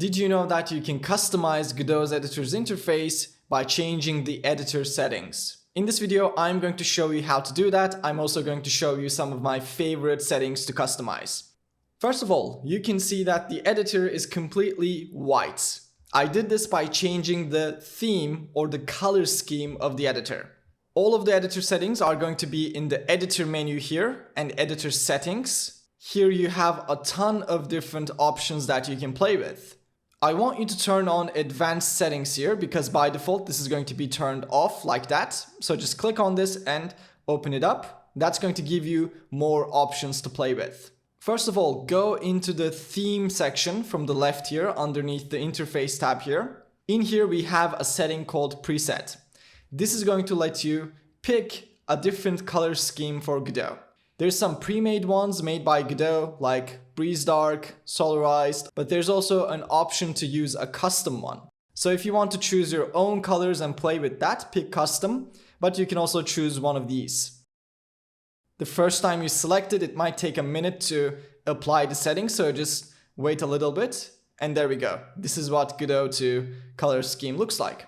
Did you know that you can customize Godot's editor's interface by changing the editor settings? In this video, I'm going to show you how to do that. I'm also going to show you some of my favorite settings to customize. First of all, you can see that the editor is completely white. I did this by changing the theme or the color scheme of the editor. All of the editor settings are going to be in the editor menu here and editor settings. Here you have a ton of different options that you can play with. I want you to turn on advanced settings here because by default this is going to be turned off like that. So just click on this and open it up. That's going to give you more options to play with. First of all, go into the theme section from the left here underneath the interface tab here. In here we have a setting called preset. This is going to let you pick a different color scheme for Godot. There's some pre-made ones made by Godot like Breeze Dark, Solarized, but there's also an option to use a custom one. So if you want to choose your own colors and play with that, pick custom, but you can also choose one of these. The first time you select it, it might take a minute to apply the settings, so just wait a little bit, and there we go. This is what Godot 2 color scheme looks like.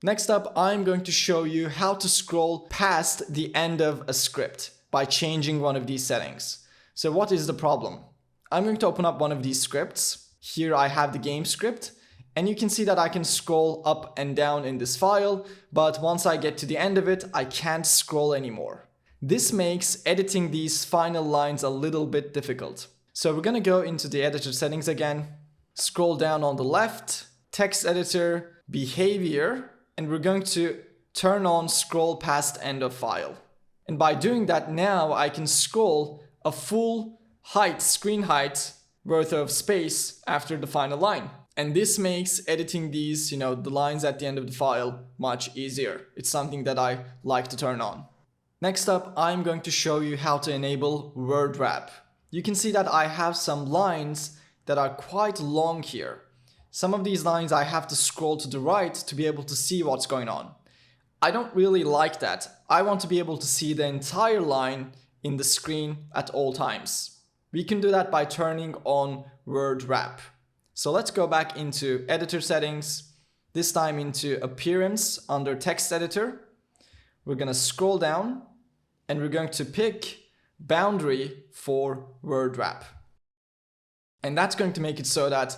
Next up, I'm going to show you how to scroll past the end of a script by changing one of these settings. So what is the problem? I'm going to open up one of these scripts. Here I have the game script, and you can see that I can scroll up and down in this file, but once I get to the end of it, I can't scroll anymore. This makes editing these final lines a little bit difficult. So we're going to go into the editor settings again, scroll down on the left, text editor, behavior, and we're going to turn on scroll past end of file. And by doing that now, I can scroll a full height, screen height worth of space after the final line. And this makes editing these, the lines at the end of the file much easier. It's something that I like to turn on. Next up, I'm going to show you how to enable word wrap. You can see that I have some lines that are quite long here. Some of these lines I have to scroll to the right to be able to see what's going on. I don't really like that. I want to be able to see the entire line in the screen at all times. We can do that by turning on word wrap. So let's go back into editor settings, this time into appearance under text editor. We're going to scroll down and we're going to pick boundary for word wrap. And that's going to make it so that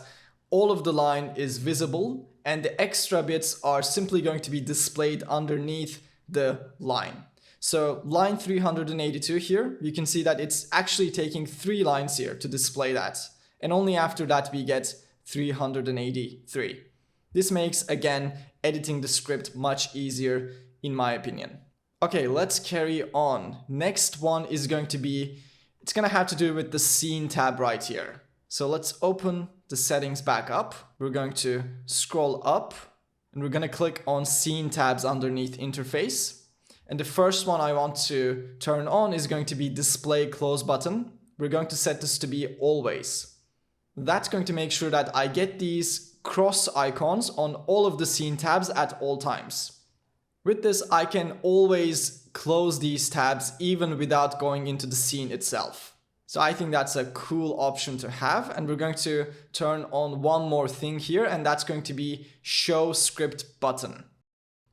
all of the line is visible and the extra bits are simply going to be displayed underneath the line. So line 382 here, you can see that it's actually taking 3 lines here to display that. And only after that we get 383. This makes, again, editing the script much easier in my opinion. Okay, let's carry on. Next one is going to be, it's going to have to do with the scene tab right here. So let's open the settings back up. We're going to scroll up and we're going to click on scene tabs underneath interface. And the first one I want to turn on is going to be display close button. We're going to set this to be always. That's going to make sure that I get these cross icons on all of the scene tabs at all times. With this, I can always close these tabs even without going into the scene itself. So I think that's a cool option to have, and we're going to turn on one more thing here, and that's going to be show script button.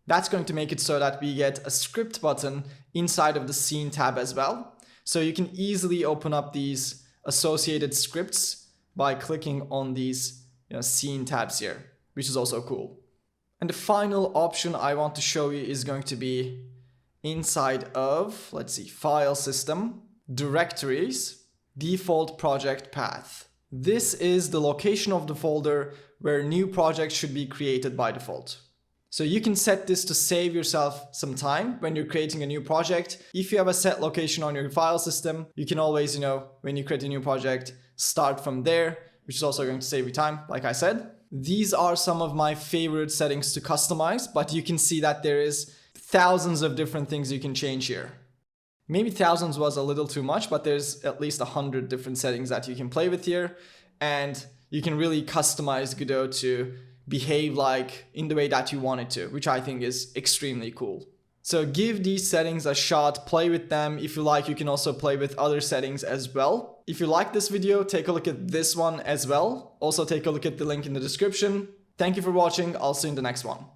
That's going to make it so that we get a script button inside of the scene tab as well. So you can easily open up these associated scripts by clicking on these scene tabs here, which is also cool. And the final option I want to show you is going to be inside of, let's see, file system, directories, default project path. This is the location of the folder where new projects should be created by default. So you can set this to save yourself some time when you're creating a new project. If you have a set location on your file system, you can always, when you create a new project, start from there, which is also going to save you time, like I said. These are some of my favorite settings to customize, but you can see that there is thousands of different things you can change here. Maybe thousands was a little too much, but there's at least 100 different settings that you can play with here. And you can really customize Godot to behave like in the way that you want it to, which I think is extremely cool. So give these settings a shot, play with them. If you like, you can also play with other settings as well. If you like this video, take a look at this one as well. Also take a look at the link in the description. Thank you for watching. I'll see you in the next one.